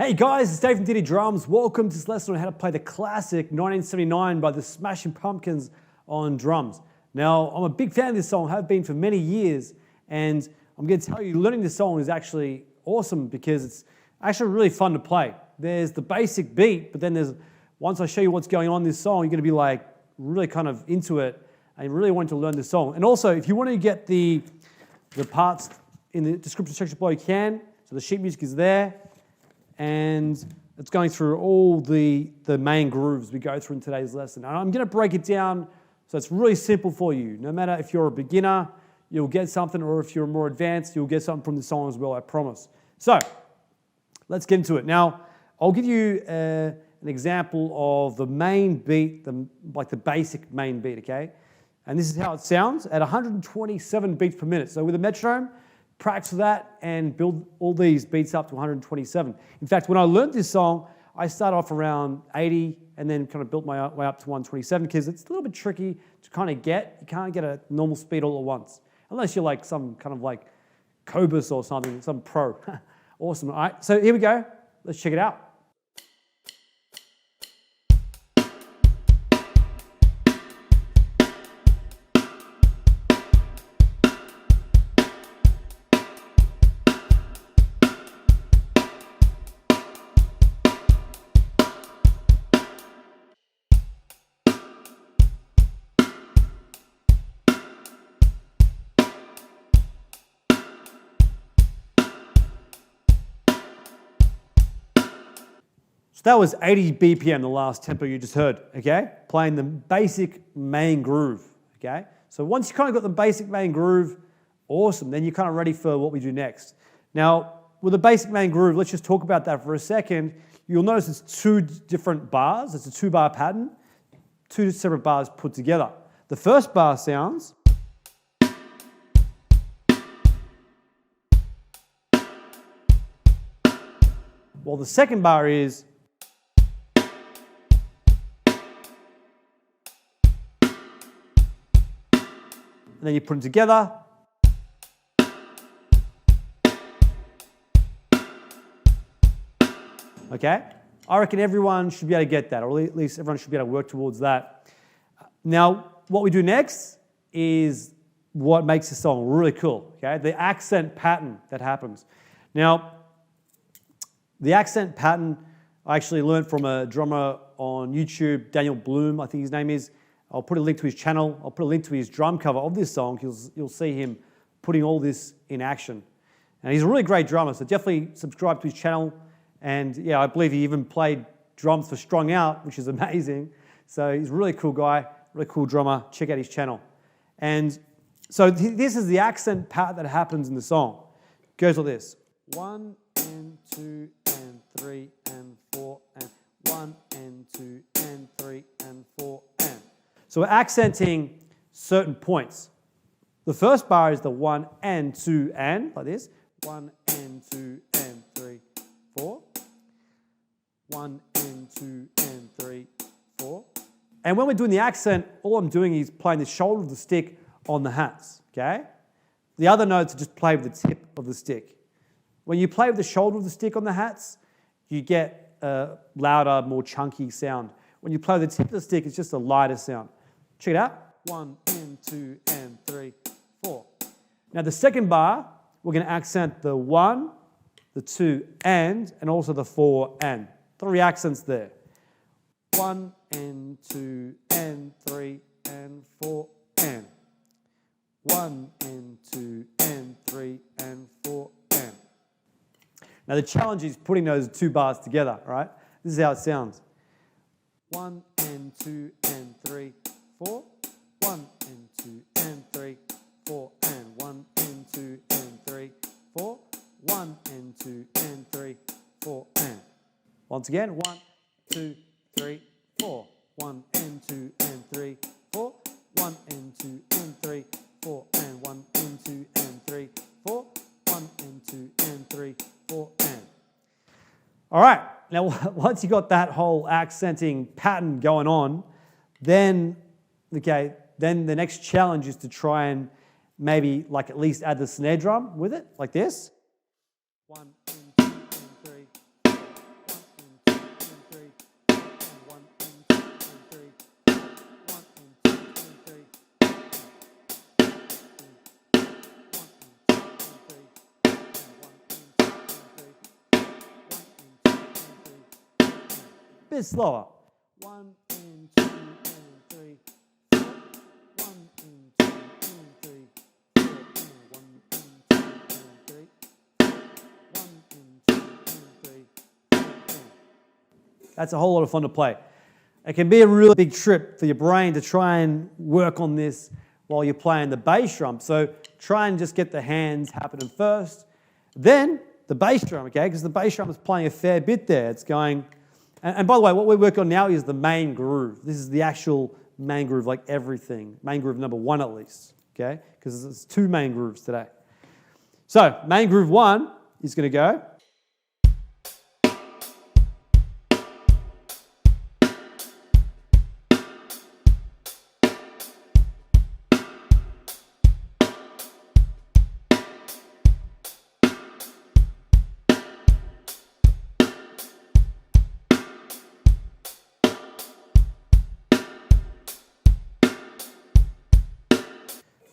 Hey guys, it's Dave from DD Drums. Welcome to this lesson on how to play the classic 1979 by the Smashing Pumkins on drums. Now, I'm a big fan of this song, have been for many years, and I'm going to tell you, learning this song is actually awesome because it's actually really fun to play. There's the basic beat, but then once I show you what's going on in this song, you're going to be like really kind of into it and really want to learn this song. And also, if you want to get the parts in the description section below, you can. So the sheet music is there. And it's going through all the main grooves we go through in today's lesson. And I'm going to break it down so it's really simple for you. No matter if you're a beginner, you'll get something, or if you're more advanced, you'll get something from the song as well, I promise. So let's get into it. Now, I'll give you an example of the main beat, like the basic main beat, okay? And this is how it sounds at 127 beats per minute. So with a metronome, practice that and build all these beats up to 127. In fact, when I learned this song, I started off around 80 and then kind of built my way up to 127 because it's a little bit tricky to kind of get. You can't get a normal speed all at once, unless you're like some kind of like Cobus or something, some pro. Awesome. All right, so here we go. Let's check it out. So that was 80 BPM, the last tempo you just heard, okay? Playing the basic main groove, okay? So once you kind of got the basic main groove, awesome, then you're kind of ready for what we do next. Now, with the basic main groove, let's just talk about that for a second. You'll notice it's two different bars. It's a two-bar pattern, two separate bars put together. The first bar sounds... while the second bar is... and then you put them together. Okay? I reckon everyone should be able to get that, or at least everyone should be able to work towards that. Now, what we do next is what makes the song really cool, okay? The accent pattern that happens. Now, the accent pattern I actually learned from a drummer on YouTube, Blume, I think his name is. I'll put a link to his channel. I'll put a link to his drum cover of this song. You'll see him putting all this in action. And he's a really great drummer, so definitely subscribe to his channel. And yeah, I believe he even played drums for Strung Out, which is amazing. So he's a really cool guy, really cool drummer. Check out his channel. And so this is the accent pattern that happens in the song. It goes like this. 1 and 2 and 3 and 4 and 1 and 2 and 3 and 4 and. So we're accenting certain points. The first bar is the 1 and 2 and, like this. 1 and 2 and 3, 4. 1 and 2 and 3, 4. And when we're doing the accent, all I'm doing is playing the shoulder of the stick on the hats, okay? The other notes are just play with the tip of the stick. When you play with the shoulder of the stick on the hats, you get a louder, more chunky sound. When you play with the tip of the stick, it's just a lighter sound. Check it out. 1 and 2 and 3, 4. Now the second bar, we're going to accent the 1, the 2 and also the 4 and. 3 accents there. 1 and 2 and 3 and 4 and. 1 and 2 and 3 and 4 and. Now the challenge is putting those 2 bars together, right? This is how it sounds. 1 and 2 and 3, 4. 1 and 2 and 3, 4 and. 1 and 2 and 3, 4. 1 and 2 and 3, 4 and. Once again, 1, 2, 3, 4. 1 and 2 and 3, 4. 1 and 2 and 3, 4 and. 1 and 2 and 3, 4. 1 and 2 and 3, 4 and. All right, now once you got that whole accenting pattern going on, then the next challenge is to try and maybe like at least add the snare drum with it, like this. 1 and 2 and 3. bit slower. 1 and 2 and 3, 4. 1 and 2 and 3, 4. 1 and 2 and 3, 4. 1 and 2 and 3, 4. That's a whole lot of fun to play. It can be a really big trip for your brain to try and work on this while you're playing the bass drum. So try and just get the hands happening first. Then the bass drum, okay? Because the bass drum is playing a fair bit there. It's going, and by the way, what we work on now is the main groove. This is the actual main groove, like everything. Main groove number 1 at least, okay? Because there's 2 main grooves today. So main groove 1 is going to go.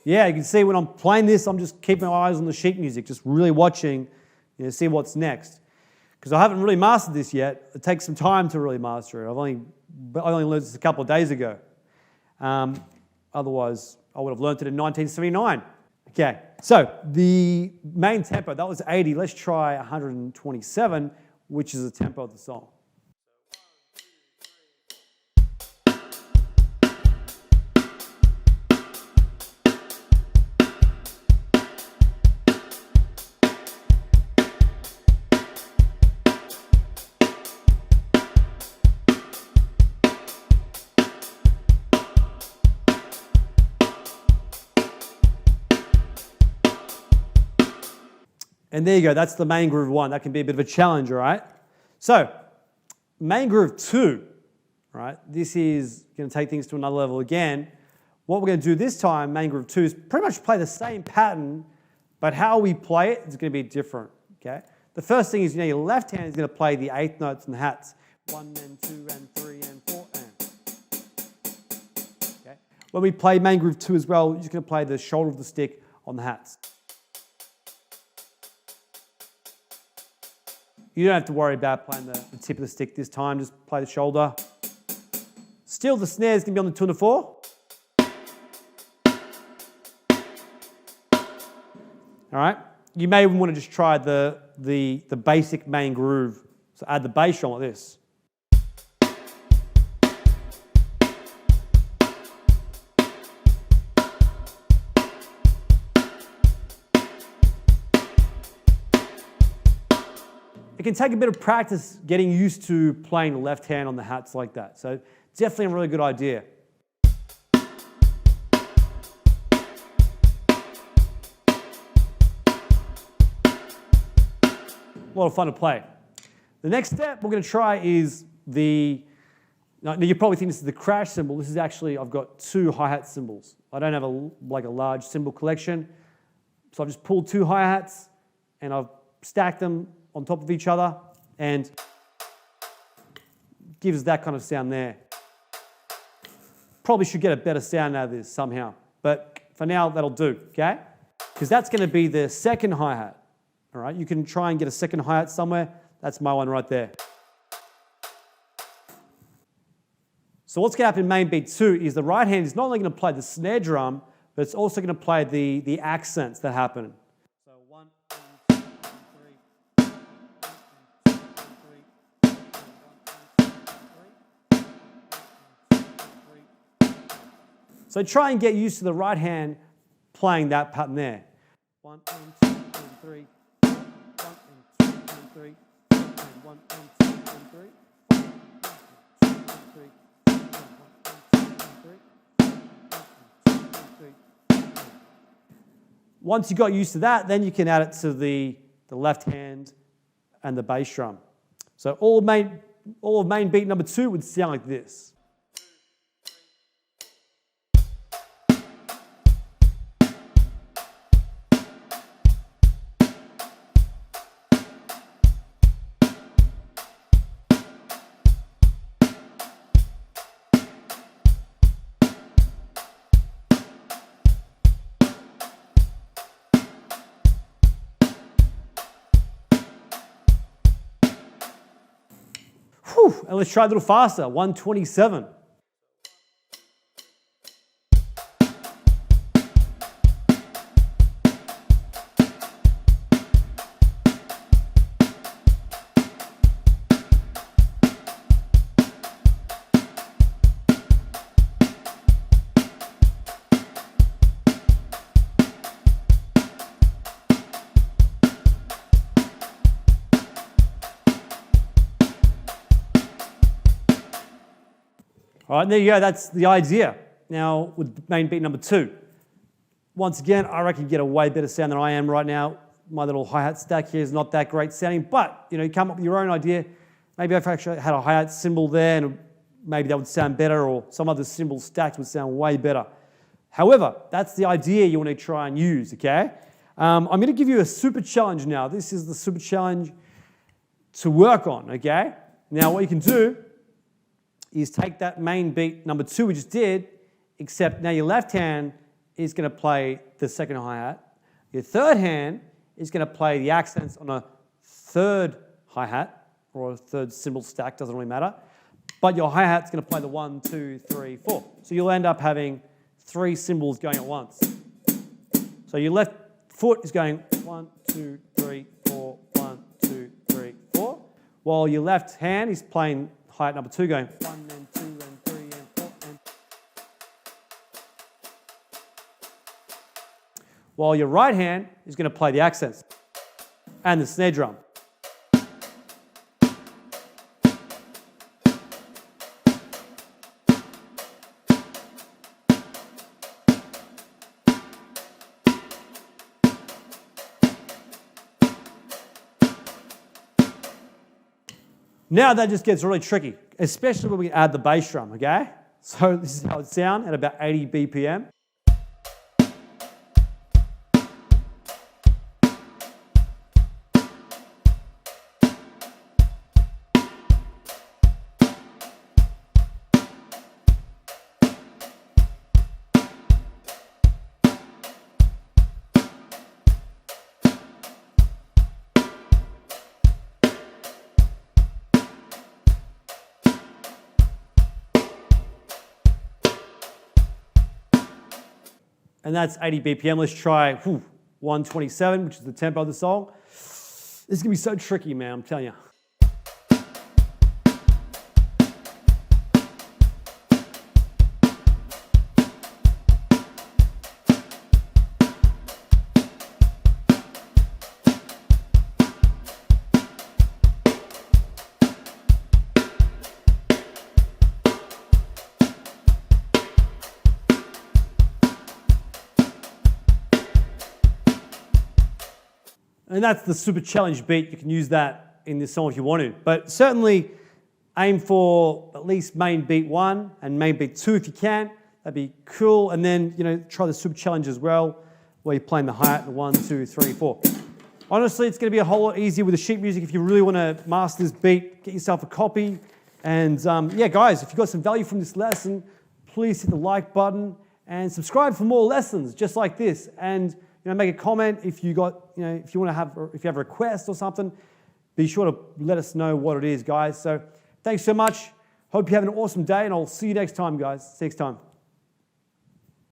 Yeah, you can see when I'm playing this, I'm just keeping my eyes on the sheet music, just really watching, see what's next. Because I haven't really mastered this yet. It takes some time to really master it. I only learned this a couple of days ago. Otherwise, I would have learned it in 1979. Okay, so the main tempo, that was 80. Let's try 127, which is the tempo of the song. And there you go, that's the main groove 1. That can be a bit of a challenge, all right? So, main groove 2, right? This is going to take things to another level again. What we're going to do this time, main groove 2, is pretty much play the same pattern, but how we play it is going to be different, okay? The first thing is, your left hand is going to play the 8th notes and the hats. 1 and 2 and 3 and 4 and. Okay? When we play main groove 2 as well, you're just going to play the shoulder of the stick on the hats. You don't have to worry about playing the tip of the stick this time, just play the shoulder. Still, the snare is going to be on the 2 and the 4. All right? You may even want to just try the basic main groove. So add the bass drum like this. It can take a bit of practice getting used to playing the left hand on the hats like that. So definitely a really good idea. A lot of fun to play. The next step we're going to try is now you probably think this is the crash cymbal. This is actually, I've got 2 hi-hat cymbals. I don't have a large cymbal collection. So I've just pulled 2 hi-hats and I've stacked them on top of each other and gives that kind of sound there. Probably should get a better sound out of this somehow, but for now that'll do, okay? Because that's going to be the second hi-hat, all right? You can try and get a second hi-hat somewhere. That's my one right there. So what's going to happen in main beat 2 is the right hand is not only going to play the snare drum, but it's also going to play the accents that happen. So 1 and 2 and 3. So try and get used to the right hand playing that pattern there. 1 and 2 and 3. 1 and 2 and 3. 1 and 2 and 3. Once you got used to that, then you can add it to the left hand and the bass drum. So all of main beat number 2 would sound like this. Whew, and let's try a little faster, 127. All right, there you go, that's the idea. Now, with main beat number 2. Once again, I reckon you get a way better sound than I am right now. My little hi-hat stack here is not that great sounding, but you come up with your own idea. Maybe if I actually had a hi-hat cymbal there, and maybe that would sound better, or some other cymbal stacked would sound way better. However, that's the idea you want to try and use, okay? I'm going to give you a super challenge now. This is the super challenge to work on, okay? Now, what you can do is take that main beat number 2 we just did, except now your left hand is going to play the second hi-hat. Your third hand is going to play the accents on a third hi-hat or a third cymbal stack, doesn't really matter. But your hi-hat's going to play the 1, 2, 3, 4. So you'll end up having 3 cymbals going at once. So your left foot is going 1, 2, 3, 4, 1, 2, 3, 4, while your left hand is playing hi-hat number 2 going 1 and 2 and 3 and 4 and... While your right hand is going to play the accents and the snare drum. Now that just gets really tricky, especially when we add the bass drum, okay? So this is how it sounds at about 80 BPM. And that's 80 BPM. Let's try 127, which is the tempo of the song. This is going to be so tricky, man, I'm telling you. And that's the super challenge beat. You can use that in this song if you want to. But certainly aim for at least main beat 1 and main beat 2 if you can. That'd be cool. And then, try the super challenge as well, where you're playing the hi-hat, the 1, 2, 3, 4. Honestly, it's going to be a whole lot easier with the sheet music if you really want to master this beat. Get yourself a copy. And yeah, guys, if you got some value from this lesson, please hit the like button and subscribe for more lessons just like this. And make a comment if you got, if you have a request or something. Be sure to let us know what it is, guys. So thanks so much. Hope you have an awesome day, and I'll see you next time, guys. See you next time.